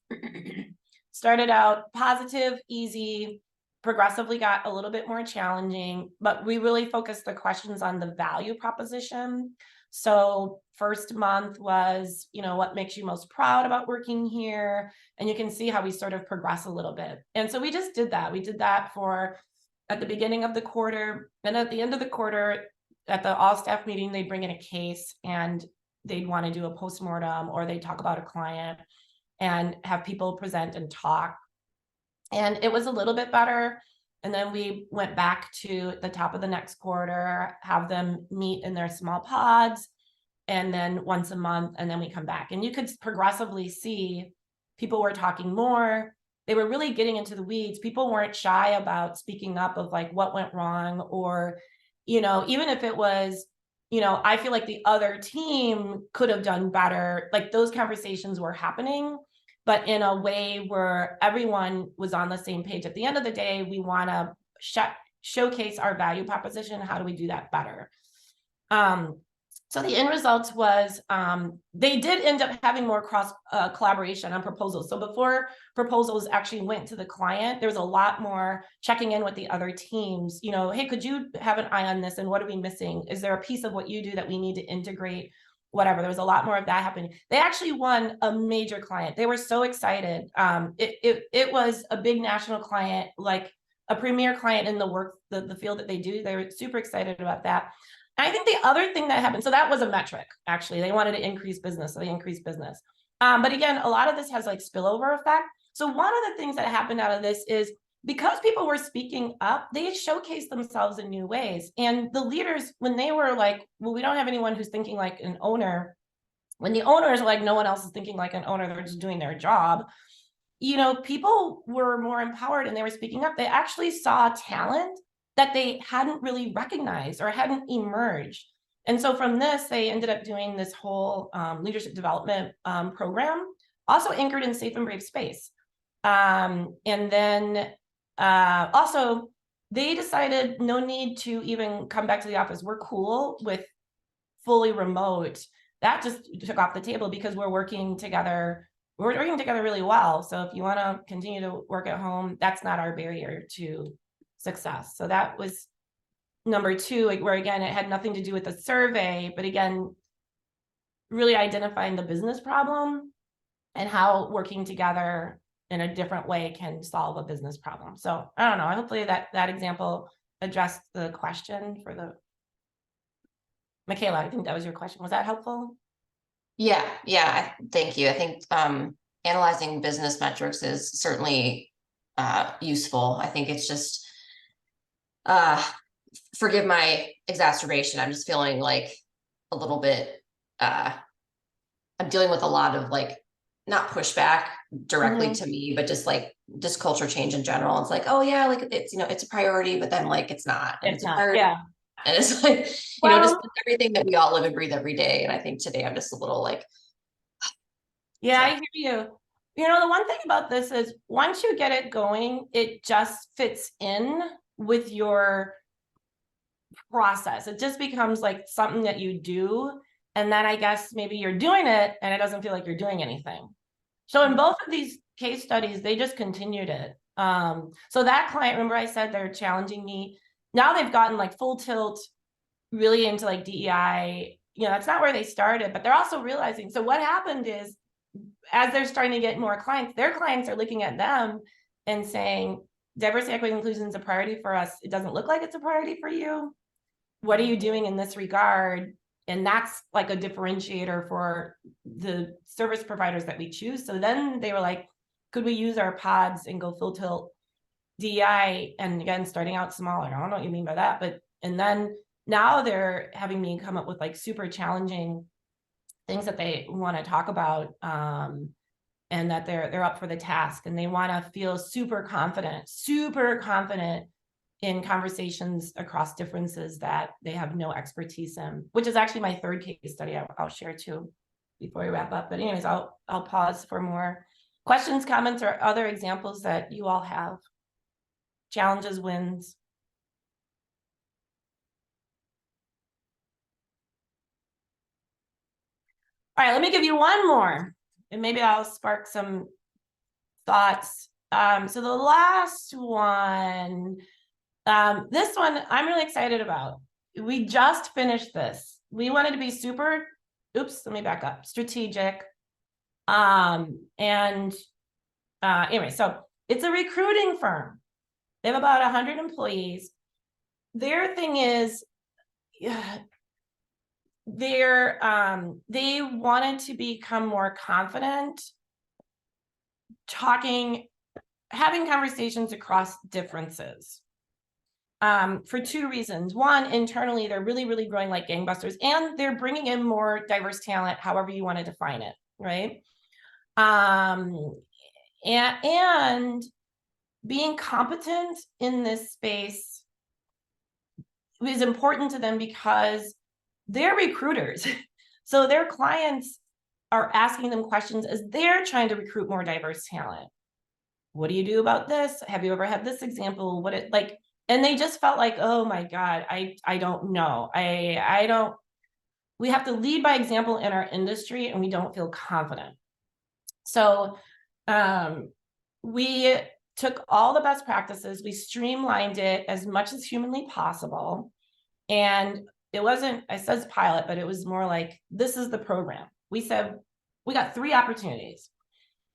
started out positive, easy, progressively got a little bit more challenging, but we really focused the questions on the value proposition. So first month was, you know, what makes you most proud about working here? And you can see how we sort of progress a little bit. And so we just did that. We did that for at the beginning of the quarter, and at the end of the quarter, at the all staff meeting, they'd bring in a case and they'd want to do a postmortem, or they'd talk about a client and have people present and talk. And it was a little bit better. And then we went back to the top of the next quarter, have them meet in their small pods, and then once a month, and then we come back. And you could progressively see people were talking more. They were really getting into the weeds. People weren't shy about speaking up of like what went wrong, or, you know, even if it was, you know, I feel like the other team could have done better. Like those conversations were happening, but in a way where everyone was on the same page. At the end of the day, we want to showcase our value proposition. How do we do that better? So the end result was they did end up having more cross collaboration on proposals. So before proposals actually went to the client, there was a lot more checking in with the other teams. You know, hey, could you have an eye on this? And what are we missing? Is there a piece of what you do that we need to integrate? Whatever. There was a lot more of that happening. They actually won a major client. They were so excited. It was a big national client, like a premier client in the work, the field that they do. They were super excited about that. I think the other thing that happened, so that was a metric, actually. They wanted to increase business, so they increased business. But again, a lot of this has like spillover effect. So one of the things that happened out of this is because people were speaking up, they showcased themselves in new ways. And the leaders, when they were like, well, we don't have anyone who's thinking like an owner, when the owners are like, no one else is thinking like an owner, they're just doing their job. You know, people were more empowered and they were speaking up. They actually saw talent that they hadn't really recognized or hadn't emerged. And so from this, they ended up doing this whole leadership development program, also anchored in safe and brave space. And then also, they decided no need to even come back to the office. We're cool with fully remote. That just took off the table because we're working together. We're working together really well. So if you want to continue to work at home, that's not our barrier to success. So that was number 2, like where again, it had nothing to do with the survey, but again, really identifying the business problem and how working together in a different way can solve a business problem. So I don't know, hopefully that example addressed the question for the Michaela. I think that was your question. Was that helpful? Yeah, thank you. I think analyzing business metrics is certainly useful. I think it's just forgive my exacerbation. I'm just feeling like a little bit I'm dealing with a lot of like not pushback directly to me, but just culture change in general. It's like, oh yeah, like it's it's a priority, but then like it's not. And It's a not, priority. yeah. And it's like, just Well- everything that we all live and breathe every day. And I think today I'm just a little like, Yeah, So- I hear you. The one thing about this is once you get it going, it just fits in with your process. It just becomes like something that you do. And then I guess maybe you're doing it and it doesn't feel like you're doing anything. So in both of these case studies, they just continued it. So that client, remember I said they're challenging me. Now they've gotten like full tilt really into like DEI. That's not where they started, but they're also realizing. So what happened is as they're starting to get more clients, their clients are looking at them and saying, diversity, equity, inclusion is a priority for us. It doesn't look like it's a priority for you. What are you doing in this regard? And that's like a differentiator for the service providers that we choose. So then they were like, could we use our pods and go full tilt DEI? And again, starting out smaller. I don't know what you mean by that, but, and then now they're having me come up with like super challenging things that they want to talk about, and that they're up for the task, and they want to feel super confident in conversations across differences that they have no expertise in, which is actually my third case study I'll share too before we wrap up. But anyways, I'll pause for more questions, comments, or other examples that you all have. Challenges, wins. All right, let me give you one more, and maybe I'll spark some thoughts. So the last one, this one I'm really excited about. We just finished this. We wanted to be super, let me back up, strategic. Anyway, so it's a recruiting firm. They have about 100 employees. Their thing is, they wanted to become more confident having conversations across differences, for two reasons. One, internally, they're really, really growing like gangbusters, and they're bringing in more diverse talent, however you want to define it, right? And being competent in this space is important to them because they're recruiters. So their clients are asking them questions as they're trying to recruit more diverse talent. What do you do about this? Have you ever had this example? And they just felt like, oh my God, I don't know. We have to lead by example in our industry, and we don't feel confident. So we took all the best practices, we streamlined it as much as humanly possible. And it says pilot, but it was more like, this is the program. We said, we got 3 opportunities.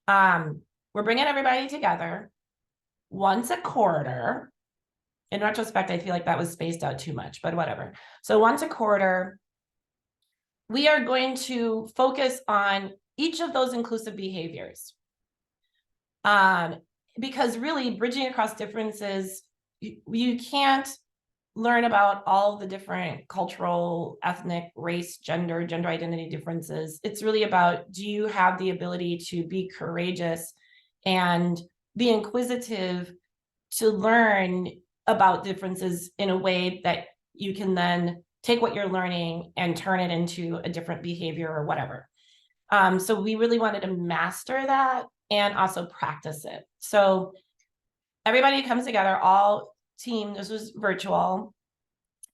We're bringing everybody together once a quarter. In retrospect, I feel like that was spaced out too much, but whatever. So once a quarter, we are going to focus on each of those inclusive behaviors. Because really bridging across differences, you can't learn about all the different cultural, ethnic, race, gender identity differences. It's really about, do you have the ability to be courageous and be inquisitive to learn about differences in a way that you can then take what you're learning and turn it into a different behavior or whatever. So we really wanted to master that and also practice it. So everybody comes together, all team, this was virtual.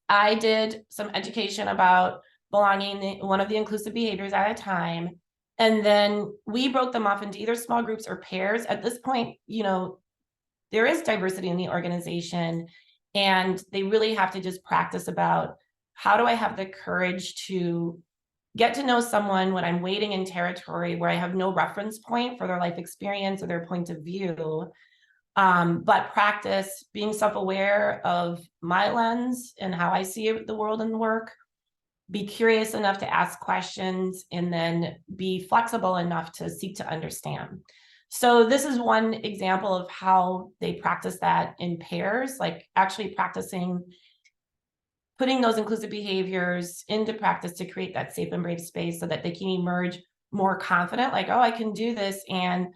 I did some education about belonging, one of the inclusive behaviors at a time. And then we broke them off into either small groups or pairs. At this point, there is diversity in the organization, and they really have to just practice about, how do I have the courage to get to know someone when I'm wading in territory where I have no reference point for their life experience or their point of view, but practice being self-aware of my lens and how I see the world and work, be curious enough to ask questions, and then be flexible enough to seek to understand. So this is one example of how they practice that in pairs, like actually practicing putting those inclusive behaviors into practice to create that safe and brave space so that they can emerge more confident, like, oh, I can do this. And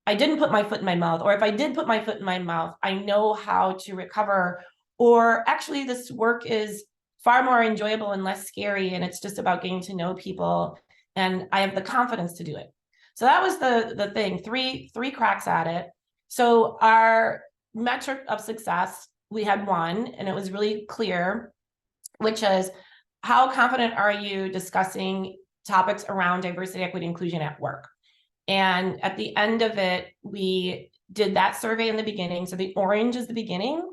I didn't put my foot in my mouth, or if I did put my foot in my mouth, I know how to recover. Or actually, this work is far more enjoyable and less scary. And it's just about getting to know people. And I have the confidence to do it. So that was the thing, three cracks at it. So our metric of success, we had one, and it was really clear, which is how confident are you discussing topics around diversity, equity, inclusion at work? And at the end of it, we did that survey in the beginning. So the orange is the beginning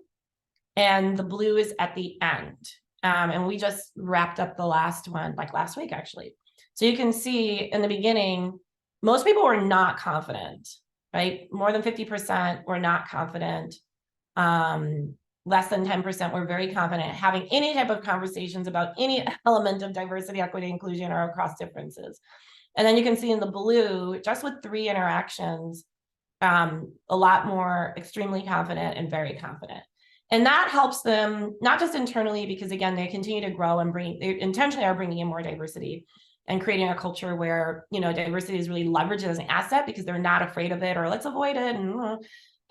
and the blue is at the end. And we just wrapped up the last one, like last week, actually. So you can see in the beginning, most people were not confident, right? More than 50% were not confident. Less than 10% were very confident having any type of conversations about any element of diversity, equity, inclusion, or across differences. And then you can see in the blue, just with 3 interactions, a lot more extremely confident and very confident. And that helps them, not just internally, because again, they continue to grow and they intentionally are bringing in more diversity and creating a culture where, diversity is really leveraged as an asset because they're not afraid of it or let's avoid it.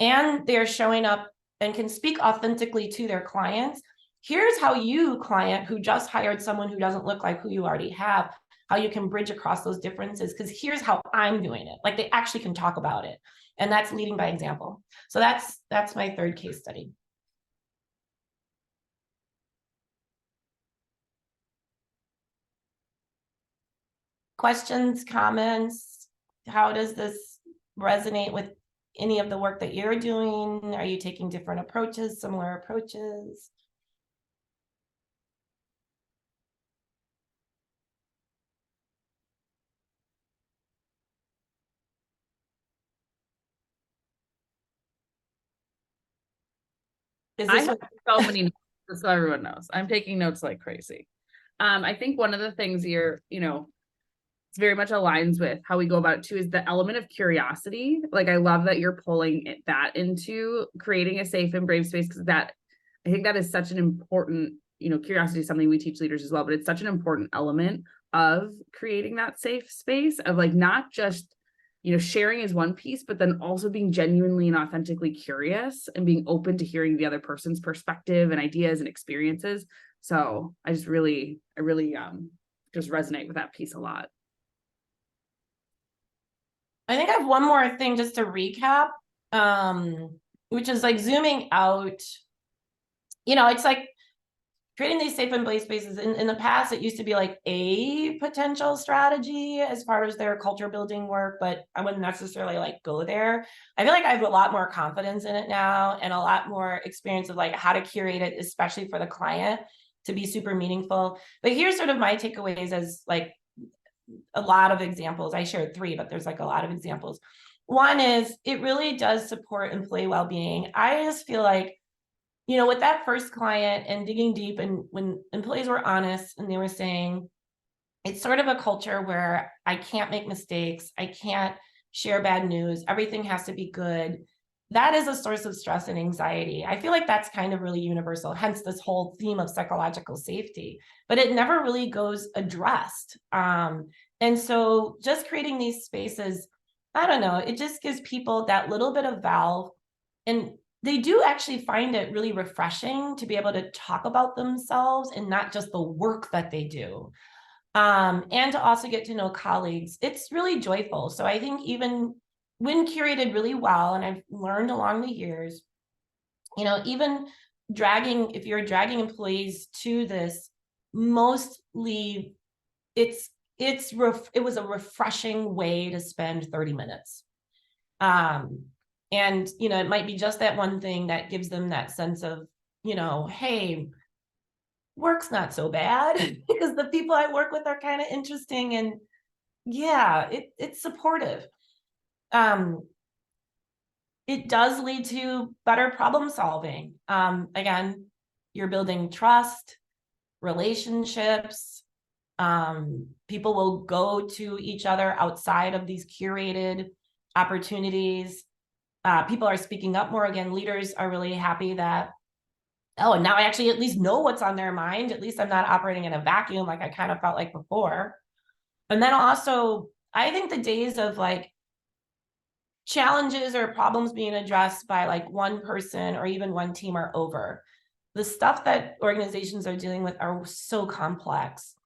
And they're showing up and can speak authentically to their clients. Here's how you, client, who just hired someone who doesn't look like who you already have, how you can bridge across those differences, because here's how I'm doing it. Like they actually can talk about it. And that's leading by example. So that's my third case study. Questions, comments? How does this resonate with any of the work that you're doing? Are you taking different approaches, similar approaches? Is I this have what, so many notes, just so everyone knows. I'm taking notes like crazy. I think one of the things it's very much aligns with how we go about it too, is the element of curiosity. Like, I love that you're pulling that into creating a safe and brave space, because I think that is such an important, curiosity is something we teach leaders as well, but it's such an important element of creating that safe space of like, not just, sharing is one piece, but then also being genuinely and authentically curious and being open to hearing the other person's perspective and ideas and experiences. So I really just resonate with that piece a lot. I think I have one more thing just to recap, which is like zooming out. It's like creating these safe and brave spaces. In the past, it used to be like a potential strategy as far as their culture building work, but I wouldn't necessarily like go there. I feel like I have a lot more confidence in it now and a lot more experience of like how to curate it, especially for the client, to be super meaningful. But here's sort of my takeaways as like a lot of examples. I shared 3, but there's like a lot of examples. One is it really does support employee well-being. I just feel like, with that first client and digging deep, and when employees were honest and they were saying, it's sort of a culture where I can't make mistakes, I can't share bad news, everything has to be good. That is a source of stress and anxiety. I feel like that's kind of really universal, hence this whole theme of psychological safety, but it never really goes addressed. And so just creating these spaces, I don't know, it just gives people that little bit of valve, and they do actually find it really refreshing to be able to talk about themselves and not just the work that they do. And to also get to know colleagues. It's really joyful. So I think even when curated really well, and I've learned along the years, even if you're dragging employees to this, mostly it was a refreshing way to spend 30 minutes. And, it might be just that one thing that gives them that sense of, hey, work's not so bad because the people I work with are kind of interesting, and yeah, it's supportive. It does lead to better problem solving. Again, you're building trust, relationships. People will go to each other outside of these curated opportunities. People are speaking up more. Again, leaders are really happy that, oh, and now I actually at least know what's on their mind. At least I'm not operating in a vacuum like I kind of felt like before. And then also, I think the days of like challenges or problems being addressed by like one person or even one team are over. The stuff that organizations are dealing with are so complex.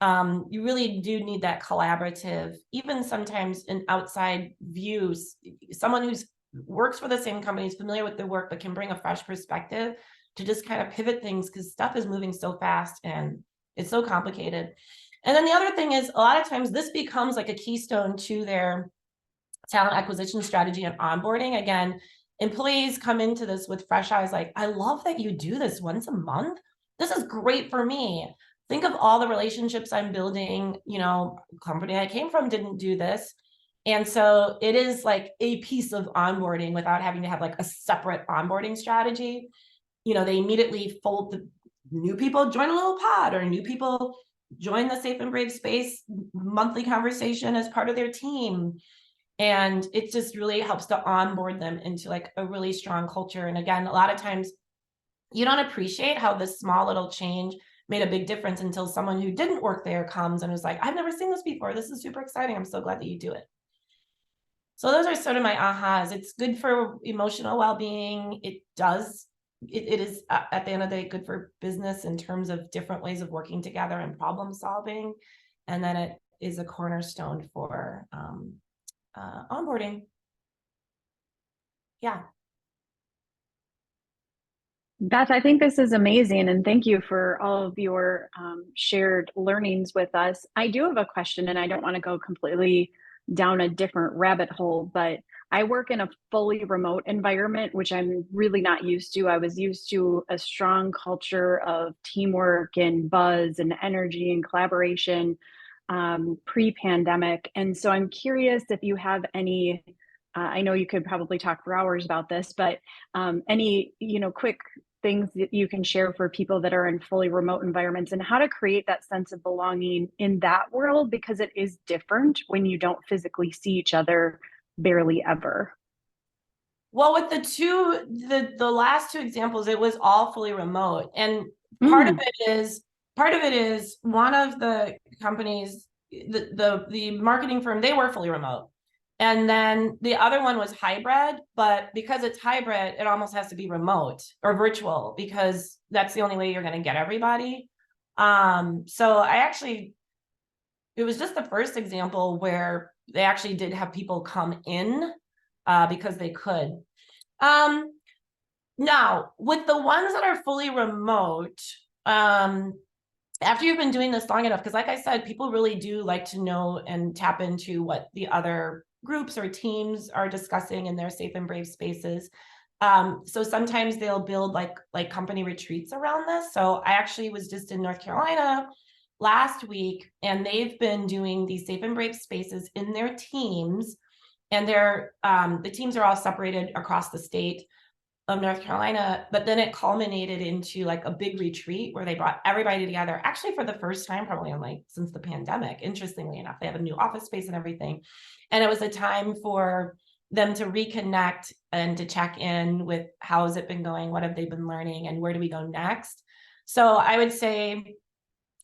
You really do need that collaborative, even sometimes an outside views, someone who's works for the same company, is familiar with the work, but can bring a fresh perspective to just kind of pivot things because stuff is moving so fast and it's so complicated. And then the other thing is a lot of times this becomes like a keystone to their talent acquisition strategy and onboarding. Again, employees come into this with fresh eyes, like, I love that you do this once a month. This is great for me. Think of all the relationships I'm building. You know, company I came from didn't do this. And so it is like a piece of onboarding without having to have like a separate onboarding strategy. You know, they immediately fold the new people, join a little pod, or new people join the Safe and Brave Space monthly conversation as part of their team. And it just really helps to onboard them into like a really strong culture. And again, a lot of times you don't appreciate how this small little change made a big difference until someone who didn't work there comes and was like, I've never seen this before. This is super exciting. I'm so glad that you do it. So those are sort of my ahas. It's good for emotional well-being. It is at the end of the day good for business in terms of different ways of working together and problem solving. And then it is a cornerstone for onboarding. Yeah. Beth, I think this is amazing, and thank you for all of your shared learnings with us. I do have a question, and I don't want to go completely down a different rabbit hole, but I work in a fully remote environment, which I'm really not used to. I was used to a strong culture of teamwork and buzz and energy and collaboration pre-pandemic. And so I'm curious if you have any, I know you could probably talk for hours about this, but any, quick things that you can share for people that are in fully remote environments and how to create that sense of belonging in that world, because it is different when you don't physically see each other barely ever. Well, with the last two examples, it was all fully remote. And part of it is one of the companies, the marketing firm, they were fully remote. And then the other one was hybrid, but because it's hybrid, it almost has to be remote or virtual because that's the only way you're going to get everybody. So it was just the first example where they actually did have people come in because they could. Now, with the ones that are fully remote, after you've been doing this long enough, because like I said, people really do like to know and tap into what the other groups or teams are discussing in their safe and brave spaces. So sometimes they'll build like company retreats around this. So I actually was just in North Carolina last week, and they've been doing these safe and brave spaces in their teams. And the teams are all separated across the state of North Carolina, but then it culminated into like a big retreat where they brought everybody together, actually for the first time, probably since the pandemic, interestingly enough. They have a new office space and everything. And it was a time for them to reconnect and to check in with how has it been going, what have they been learning, and where do we go next? So I would say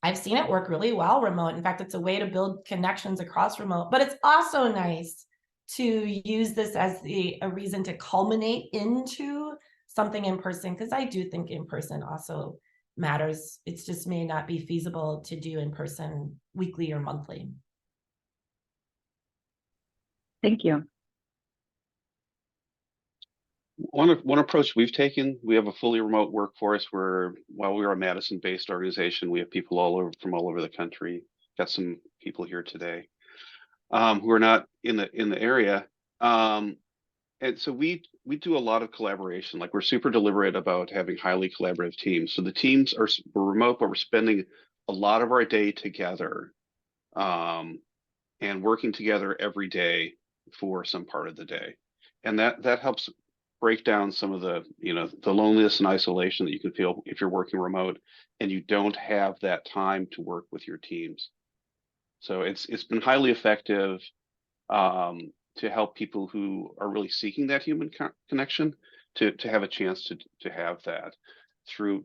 I've seen it work really well remote. In fact, it's a way to build connections across remote, but it's also nice to use this as a reason to culminate into something in person, because I do think in person also matters. It just may not be feasible to do in person weekly or monthly. Thank you. One approach we've taken, we have a fully remote workforce where while we're a Madison-based organization, we have people from all over the country. Got some people here today who are not in the area. And so we do a lot of collaboration. Like, we're super deliberate about having highly collaborative teams. So the teams we're remote, but we're spending a lot of our day together and working together every day for some part of the day. And that helps break down some of the loneliness and isolation that you can feel if you're working remote and you don't have that time to work with your teams. So it's been highly effective to help people who are really seeking that human connection to have a chance to have that through,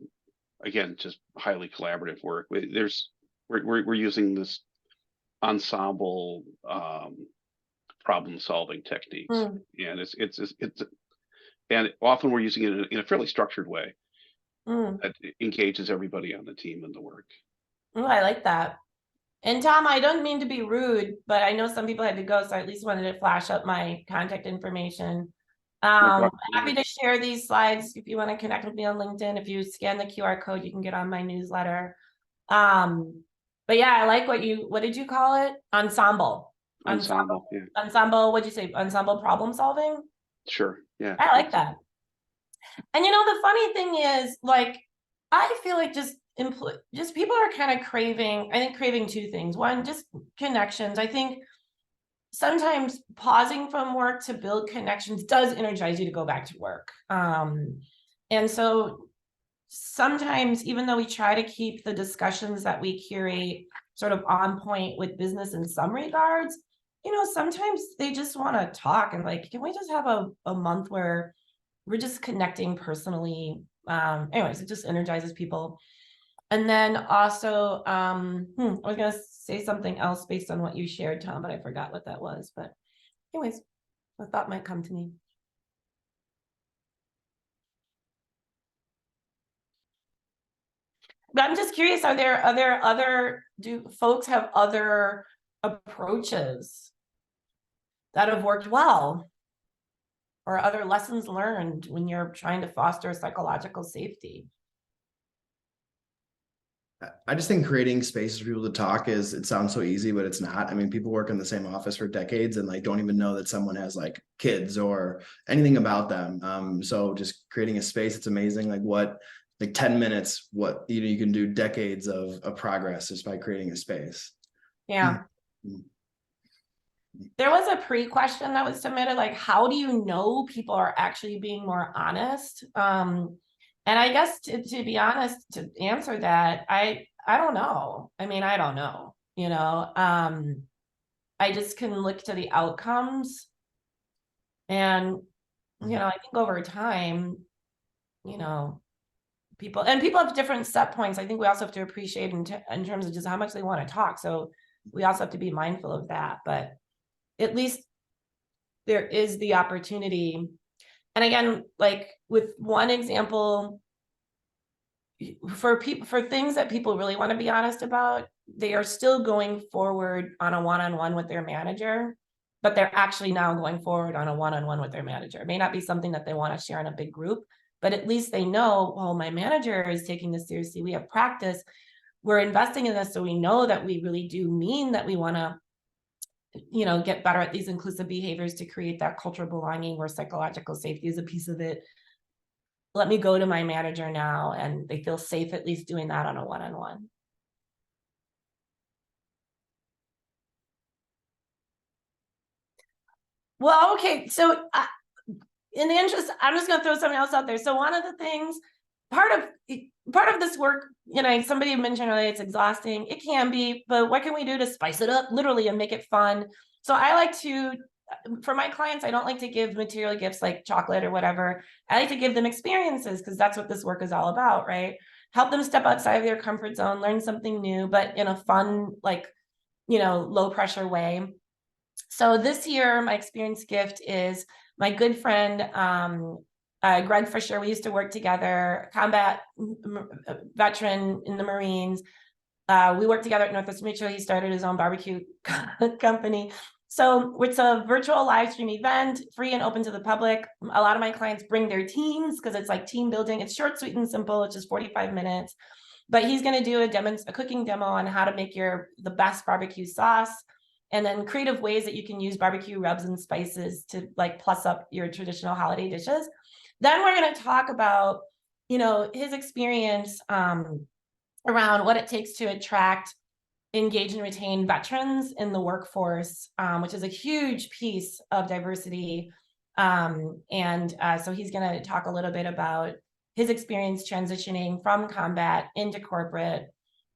again, just highly collaborative work. We're using this ensemble problem solving techniques, Mm. and it's and often we're using it in a fairly structured way Mm. that engages everybody on the team in the work. Oh, I like that. And Tom, I don't mean to be rude, but I know some people had to go, so I at least wanted to flash up my contact information. Happy to share these slides if you want to connect with me on LinkedIn. If you scan the QR code, you can get on my newsletter. But yeah, I like what did you call it? Ensemble. Ensemble, yeah. Ensemble, what'd you say? Ensemble problem solving? Sure, yeah. I like that. And the funny thing is, like, I feel like just people are kind of craving two things. One, just connections. I think sometimes pausing from work to build connections does energize you to go back to work. And so sometimes, even though we try to keep the discussions that we curate sort of on point with business in some regards, sometimes they just want to talk and like, can we just have a month where we're just connecting personally? Anyways, it just energizes people. And then also, I was gonna say something else based on what you shared, Tom, but I forgot what that was. But anyways, a thought might come to me. But I'm just curious, do folks have other approaches that have worked well? Or other lessons learned when you're trying to foster psychological safety? I just think creating spaces for people to talk it sounds so easy, but it's not. I mean, people work in the same office for decades and like don't even know that someone has like kids or anything about them. So just creating a space, it's amazing. Like 10 minutes, what you can do decades of progress just by creating a space. Yeah. Mm-hmm. There was a pre-question that was submitted, like, how do you know people are actually being more honest? And I guess to be honest, to answer that, I don't know. I mean, I don't know, I just can look to the outcomes. And, I think over time, people have different set points. I think we also have to appreciate in terms of just how much they want to talk. So we also have to be mindful of that, but at least there is the opportunity. And again, like with one example, for things that people really want to be honest about, they are still going forward on a one-on-one with their manager, but they're actually now going forward on a one-on-one with their manager. It may not be something that they want to share in a big group, but at least they know, well, my manager is taking this seriously. We have practice. We're investing in this. So we know that we really do mean that we want to get better at these inclusive behaviors to create that cultural belonging where psychological safety is a piece of it. Let me go to my manager now, and they feel safe at least doing that on a one-on-one. Well, okay, so in the interest, I'm just going to throw something else out there. So one of the things, part of this work, somebody mentioned earlier, it's exhausting. It can be, but what can we do to spice it up literally and make it fun? So I like to, for my clients, I don't like to give material gifts like chocolate or whatever. I like to give them experiences because that's what this work is all about, right? Help them step outside of their comfort zone, learn something new, but in a fun, low pressure way. So this year, my experience gift is my good friend, Greg Fisher. We used to work together, combat veteran in the Marines. We worked together at Northwest Mutual. He started his own barbecue company. So it's a virtual live stream event, free and open to the public. A lot of my clients bring their teams because it's like team building. It's short, sweet, and simple. It's just 45 minutes. But he's going to do a cooking demo on how to make the best barbecue sauce, and then creative ways that you can use barbecue rubs and spices to plus up your traditional holiday dishes. Then we're going to talk about, his experience around what it takes to attract, engage, and retain veterans in the workforce, which is a huge piece of diversity. So he's going to talk a little bit about his experience transitioning from combat into corporate.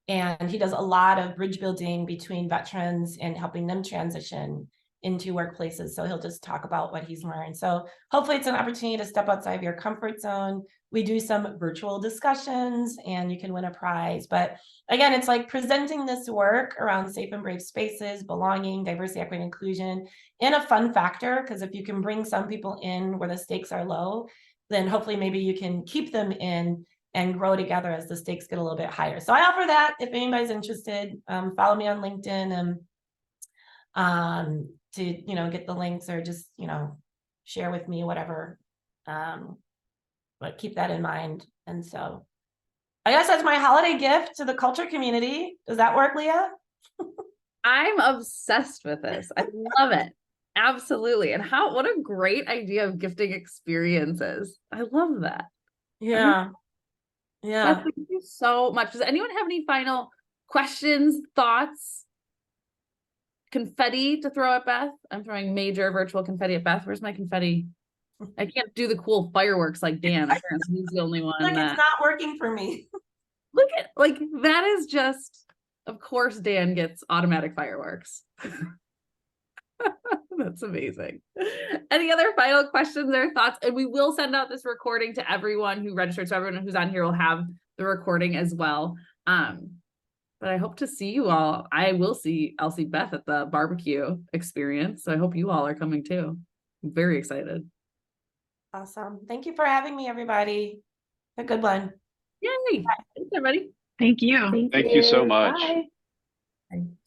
And he does a lot of bridge building between veterans and helping them transition into workplaces. So he'll just talk about what he's learned. So hopefully it's an opportunity to step outside of your comfort zone. We do some virtual discussions and you can win a prize. But again, it's like presenting this work around safe and brave spaces, belonging, diversity, equity, and inclusion in a fun factor. Because if you can bring some people in where the stakes are low, then hopefully maybe you can keep them in and grow together as the stakes get a little bit higher. So I offer that if anybody's interested. Follow me on LinkedIn and to get the links, or just share with me whatever, but keep that in mind. And so I guess that's my holiday gift to the culture community. Does that work, Leah? I'm obsessed with this. I love it. Absolutely. And what a great idea of gifting experiences. I love that. Yeah. Beth, thank you so much. Does anyone have any final questions, thoughts, confetti to throw at Beth? I'm throwing major virtual confetti at Beth. Where's my confetti? I can't do the cool fireworks like Dan. Apparently he's the only one. Look, it's not working for me. Look at, like, that is just, of course, Dan gets automatic fireworks. That's amazing. Any other final questions or thoughts? And we will send out this recording to everyone who registered. So everyone who's on here will have the recording as well. But I hope to see you all. I'll see Beth at the barbecue experience. So I hope you all are coming too. I'm very excited. Awesome. Thank you for having me, everybody. A good one. Yay. Thanks, everybody. Thank you. Thank you so much. Bye. Bye.